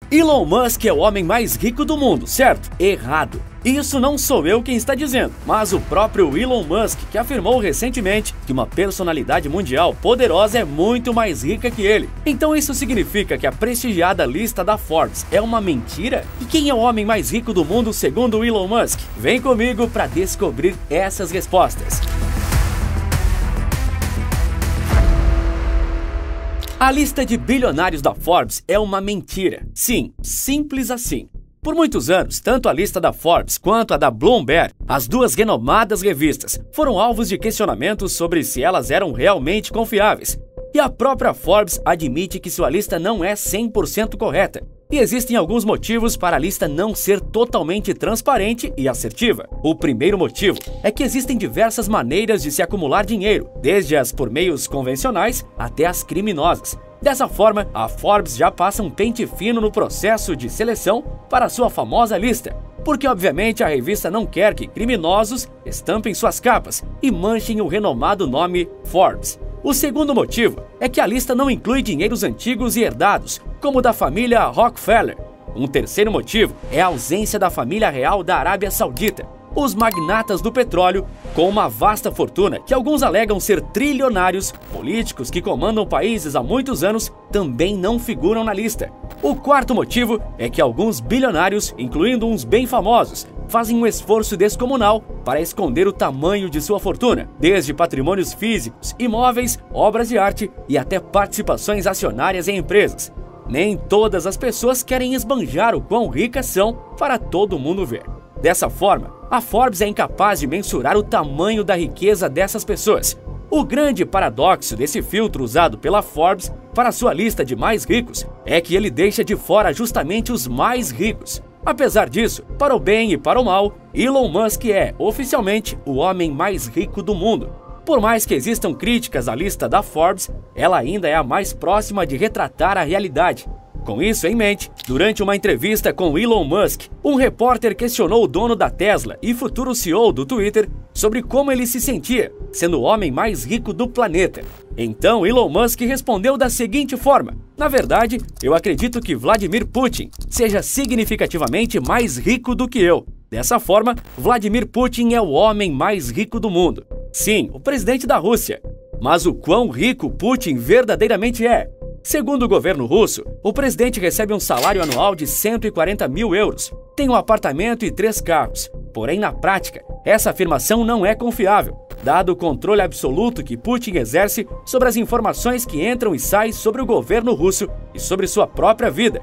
Elon Musk é o homem mais rico do mundo, certo? Errado. Isso não sou eu quem está dizendo, mas o próprio Elon Musk, que afirmou recentemente que uma personalidade mundial poderosa é muito mais rica que ele. Então isso significa que a prestigiada lista da Forbes é uma mentira? E quem é o homem mais rico do mundo segundo Elon Musk? Vem comigo para descobrir essas respostas. A lista de bilionários da Forbes é uma mentira. Sim, simples assim. Por muitos anos, tanto a lista da Forbes quanto a da Bloomberg, as duas renomadas revistas, foram alvos de questionamentos sobre se elas eram realmente confiáveis. E a própria Forbes admite que sua lista não é 100% correta. E existem alguns motivos para a lista não ser totalmente transparente e assertiva. O primeiro motivo é que existem diversas maneiras de se acumular dinheiro, desde as por meios convencionais até as criminosas. Dessa forma, a Forbes já passa um pente fino no processo de seleção para sua famosa lista, porque obviamente a revista não quer que criminosos estampem suas capas e manchem o renomado nome Forbes. O segundo motivo é que a lista não inclui dinheiros antigos e herdados, como o da família Rockefeller. Um terceiro motivo é a ausência da família real da Arábia Saudita, os magnatas do petróleo, com uma vasta fortuna que alguns alegam ser trilionários, políticos que comandam países há muitos anos também não figuram na lista. O quarto motivo é que alguns bilionários, incluindo uns bem famosos, fazem um esforço descomunal para esconder o tamanho de sua fortuna, desde patrimônios físicos, imóveis, obras de arte e até participações acionárias em empresas. Nem todas as pessoas querem esbanjar o quão ricas são para todo mundo ver. Dessa forma, a Forbes é incapaz de mensurar o tamanho da riqueza dessas pessoas. O grande paradoxo desse filtro usado pela Forbes para sua lista de mais ricos é que ele deixa de fora justamente os mais ricos. Apesar disso, para o bem e para o mal, Elon Musk é, oficialmente, o homem mais rico do mundo. Por mais que existam críticas à lista da Forbes, ela ainda é a mais próxima de retratar a realidade. Com isso em mente, durante uma entrevista com Elon Musk, um repórter questionou o dono da Tesla e futuro CEO do Twitter sobre como ele se sentia, sendo o homem mais rico do planeta. Então Elon Musk respondeu da seguinte forma: "Na verdade, eu acredito que Vladimir Putin seja significativamente mais rico do que eu. Dessa forma, Vladimir Putin é o homem mais rico do mundo. Sim, o presidente da Rússia. Mas o quão rico Putin verdadeiramente é? Segundo o governo russo, o presidente recebe um salário anual de 140 mil euros, tem um apartamento e 3 carros. Porém, na prática, essa afirmação não é confiável, dado o controle absoluto que Putin exerce sobre as informações que entram e saem sobre o governo russo e sobre sua própria vida.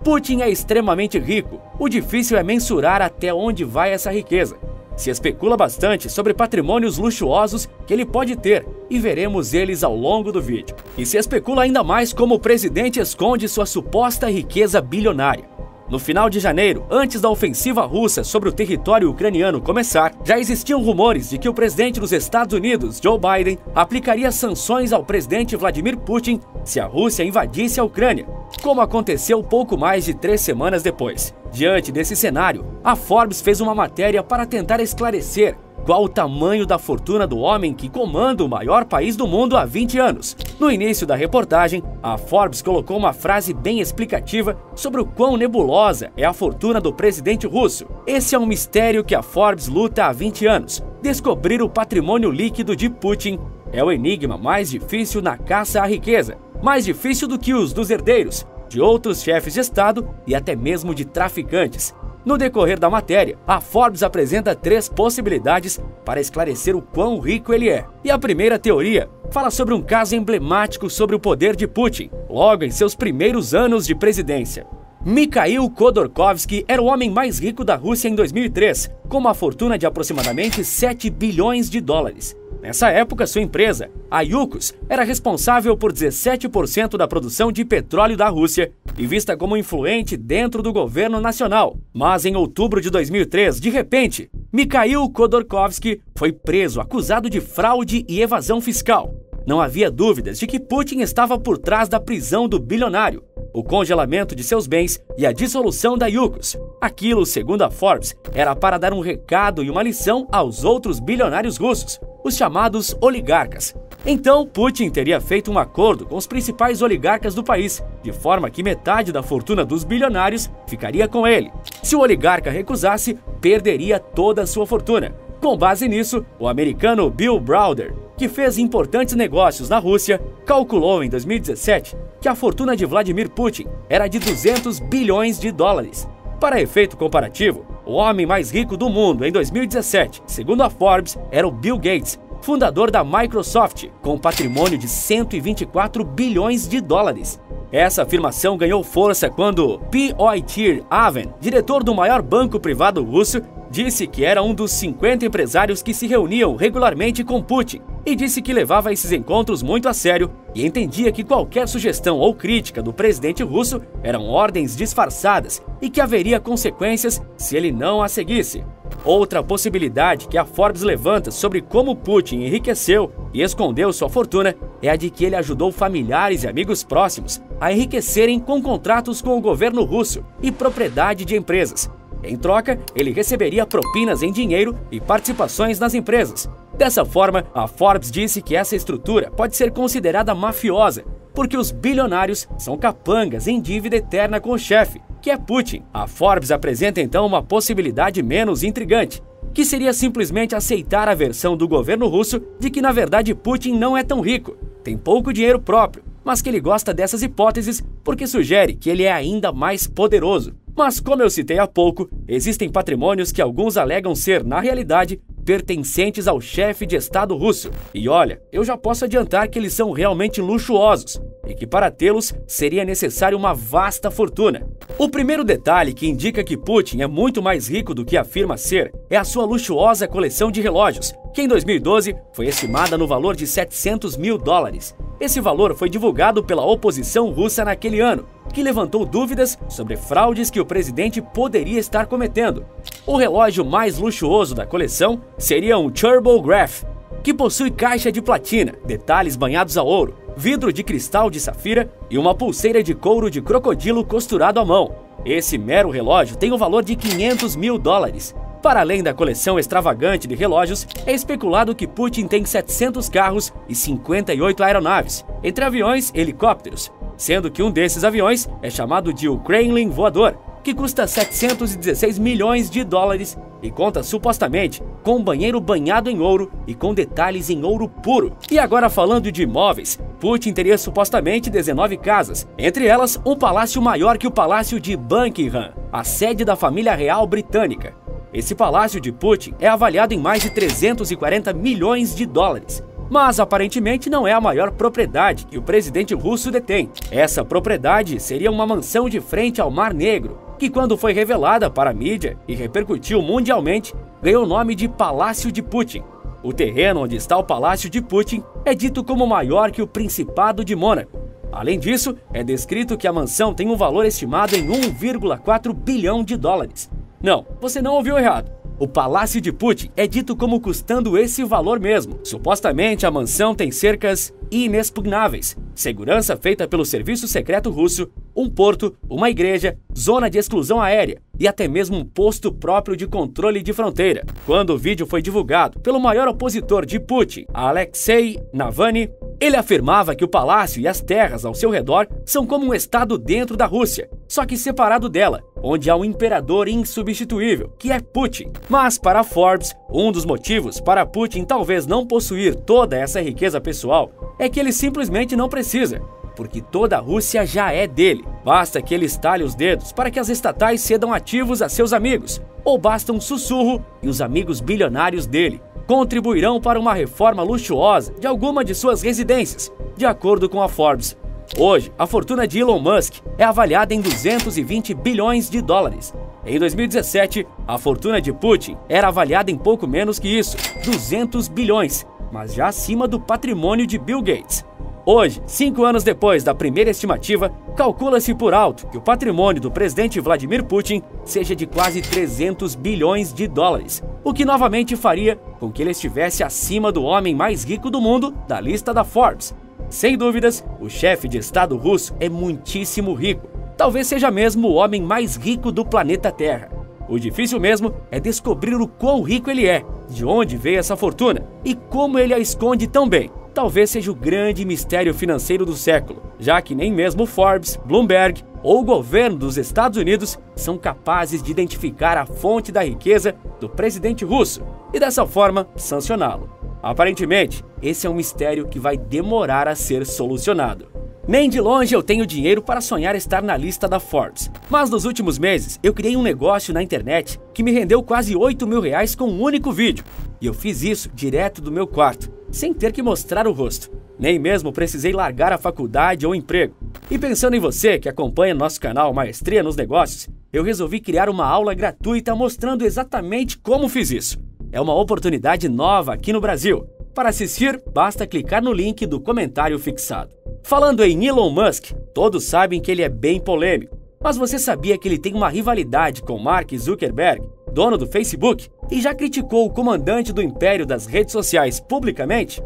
Putin é extremamente rico, o difícil é mensurar até onde vai essa riqueza. Se especula bastante sobre patrimônios luxuosos que ele pode ter, e veremos eles ao longo do vídeo. E se especula ainda mais como o presidente esconde sua suposta riqueza bilionária. No final de janeiro, antes da ofensiva russa sobre o território ucraniano começar, já existiam rumores de que o presidente dos Estados Unidos, Joe Biden, aplicaria sanções ao presidente Vladimir Putin se a Rússia invadisse a Ucrânia, como aconteceu pouco mais de 3 semanas depois. Diante desse cenário, a Forbes fez uma matéria para tentar esclarecer qual o tamanho da fortuna do homem que comanda o maior país do mundo há 20 anos. No início da reportagem, a Forbes colocou uma frase bem explicativa sobre o quão nebulosa é a fortuna do presidente russo. Esse é um mistério que a Forbes luta há 20 anos. Descobrir o patrimônio líquido de Putin é o enigma mais difícil na caça à riqueza, mais difícil do que os dos herdeiros, de outros chefes de Estado e até mesmo de traficantes. No decorrer da matéria, a Forbes apresenta 3 possibilidades para esclarecer o quão rico ele é. E a primeira teoria fala sobre um caso emblemático sobre o poder de Putin, logo em seus primeiros anos de presidência. Mikhail Khodorkovsky era o homem mais rico da Rússia em 2003, com uma fortuna de aproximadamente 7 bilhões de dólares. Nessa época, sua empresa, a Yukos, era responsável por 17% da produção de petróleo da Rússia e vista como influente dentro do governo nacional. Mas em outubro de 2003, de repente, Mikhail Khodorkovsky foi preso acusado de fraude e evasão fiscal. Não havia dúvidas de que Putin estava por trás da prisão do bilionário, o congelamento de seus bens e a dissolução da Yukos. Aquilo, segundo a Forbes, era para dar um recado e uma lição aos outros bilionários russos, os chamados oligarcas. Então, Putin teria feito um acordo com os principais oligarcas do país, de forma que metade da fortuna dos bilionários ficaria com ele. Se o oligarca recusasse, perderia toda a sua fortuna. Com base nisso, o americano Bill Browder, que fez importantes negócios na Rússia, calculou em 2017 que a fortuna de Vladimir Putin era de 200 bilhões de dólares. Para efeito comparativo, o homem mais rico do mundo em 2017, segundo a Forbes, era o Bill Gates, fundador da Microsoft, com um patrimônio de 124 bilhões de dólares. Essa afirmação ganhou força quando Piotr Aven, diretor do maior banco privado russo, disse que era um dos 50 empresários que se reuniam regularmente com Putin e disse que levava esses encontros muito a sério e entendia que qualquer sugestão ou crítica do presidente russo eram ordens disfarçadas e que haveria consequências se ele não a seguisse. Outra possibilidade que a Forbes levanta sobre como Putin enriqueceu e escondeu sua fortuna é a de que ele ajudou familiares e amigos próximos a enriquecerem com contratos com o governo russo e propriedade de empresas. Em troca, ele receberia propinas em dinheiro e participações nas empresas. Dessa forma, a Forbes disse que essa estrutura pode ser considerada mafiosa, porque os bilionários são capangas em dívida eterna com o chefe, que é Putin. A Forbes apresenta então uma possibilidade menos intrigante, que seria simplesmente aceitar a versão do governo russo de que na verdade Putin não é tão rico, tem pouco dinheiro próprio, mas que ele gosta dessas hipóteses porque sugere que ele é ainda mais poderoso. Mas como eu citei há pouco, existem patrimônios que alguns alegam ser, na realidade, pertencentes ao chefe de Estado russo. E olha, eu já posso adiantar que eles são realmente luxuosos e que para tê-los seria necessário uma vasta fortuna. O primeiro detalhe que indica que Putin é muito mais rico do que afirma ser é a sua luxuosa coleção de relógios, que em 2012 foi estimada no valor de 700 mil dólares. Esse valor foi divulgado pela oposição russa naquele ano, que levantou dúvidas sobre fraudes que o presidente poderia estar cometendo. O relógio mais luxuoso da coleção seria um Turbograph, que possui caixa de platina, detalhes banhados a ouro, vidro de cristal de safira e uma pulseira de couro de crocodilo costurado à mão. Esse mero relógio tem o valor de 500 mil dólares. Para além da coleção extravagante de relógios, é especulado que Putin tem 700 carros e 58 aeronaves, entre aviões e helicópteros, sendo que um desses aviões é chamado de o Kremlin voador, que custa 716 milhões de dólares e conta supostamente com um banheiro banhado em ouro e com detalhes em ouro puro. E agora falando de imóveis, Putin teria supostamente 19 casas, entre elas um palácio maior que o Palácio de Buckingham, a sede da família real britânica. Esse palácio de Putin é avaliado em mais de 340 milhões de dólares. Mas aparentemente não é a maior propriedade que o presidente russo detém. Essa propriedade seria uma mansão de frente ao Mar Negro, que quando foi revelada para a mídia e repercutiu mundialmente, ganhou o nome de Palácio de Putin. O terreno onde está o Palácio de Putin é dito como maior que o Principado de Mônaco. Além disso, é descrito que a mansão tem um valor estimado em 1,4 bilhão de dólares. Não, você não ouviu errado. O Palácio de Putin é dito como custando esse valor mesmo. Supostamente, a mansão tem cercas inexpugnáveis, segurança feita pelo serviço secreto russo, um porto, uma igreja, zona de exclusão aérea e até mesmo um posto próprio de controle de fronteira. Quando o vídeo foi divulgado pelo maior opositor de Putin, Alexei Navalny, ele afirmava que o palácio e as terras ao seu redor são como um estado dentro da Rússia, só que separado dela, onde há um imperador insubstituível, que é Putin. Mas para a Forbes, um dos motivos para Putin talvez não possuir toda essa riqueza pessoal é que ele simplesmente não precisa, porque toda a Rússia já é dele. Basta que ele estale os dedos para que as estatais cedam ativos a seus amigos, ou basta um sussurro e os amigos bilionários dele contribuirão para uma reforma luxuosa de alguma de suas residências, de acordo com a Forbes. Hoje, a fortuna de Elon Musk é avaliada em 220 bilhões de dólares. Em 2017, a fortuna de Putin era avaliada em pouco menos que isso, 200 bilhões, mas já acima do patrimônio de Bill Gates. Hoje, 5 anos depois da primeira estimativa, calcula-se por alto que o patrimônio do presidente Vladimir Putin seja de quase 300 bilhões de dólares, o que novamente faria com que ele estivesse acima do homem mais rico do mundo da lista da Forbes. Sem dúvidas, o chefe de Estado russo é muitíssimo rico. Talvez seja mesmo o homem mais rico do planeta Terra. O difícil mesmo é descobrir o quão rico ele é, de onde veio essa fortuna e como ele a esconde tão bem. talvez seja o grande mistério financeiro do século, já que nem mesmo Forbes, Bloomberg ou o governo dos Estados Unidos são capazes de identificar a fonte da riqueza do presidente russo e, dessa forma, sancioná-lo. Aparentemente, esse é um mistério que vai demorar a ser solucionado. Nem de longe eu tenho dinheiro para sonhar estar na lista da Forbes, mas nos últimos meses eu criei um negócio na internet que me rendeu quase R$8.000 com um único vídeo. E eu fiz isso direto do meu quarto, sem ter que mostrar o rosto. Nem mesmo precisei largar a faculdade ou emprego. E pensando em você que acompanha nosso canal Maestria nos Negócios, eu resolvi criar uma aula gratuita mostrando exatamente como fiz isso. É uma oportunidade nova aqui no Brasil. Para assistir, basta clicar no link do comentário fixado. Falando em Elon Musk, todos sabem que ele é bem polêmico. Mas você sabia que ele tem uma rivalidade com Mark Zuckerberg, dono do Facebook, e já criticou o comandante do império das redes sociais publicamente?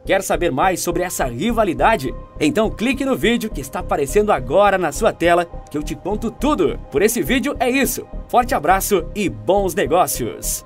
Quer saber mais sobre essa rivalidade? Então clique no vídeo que está aparecendo agora na sua tela que eu te conto tudo. Por esse vídeo é isso. Forte abraço e bons negócios!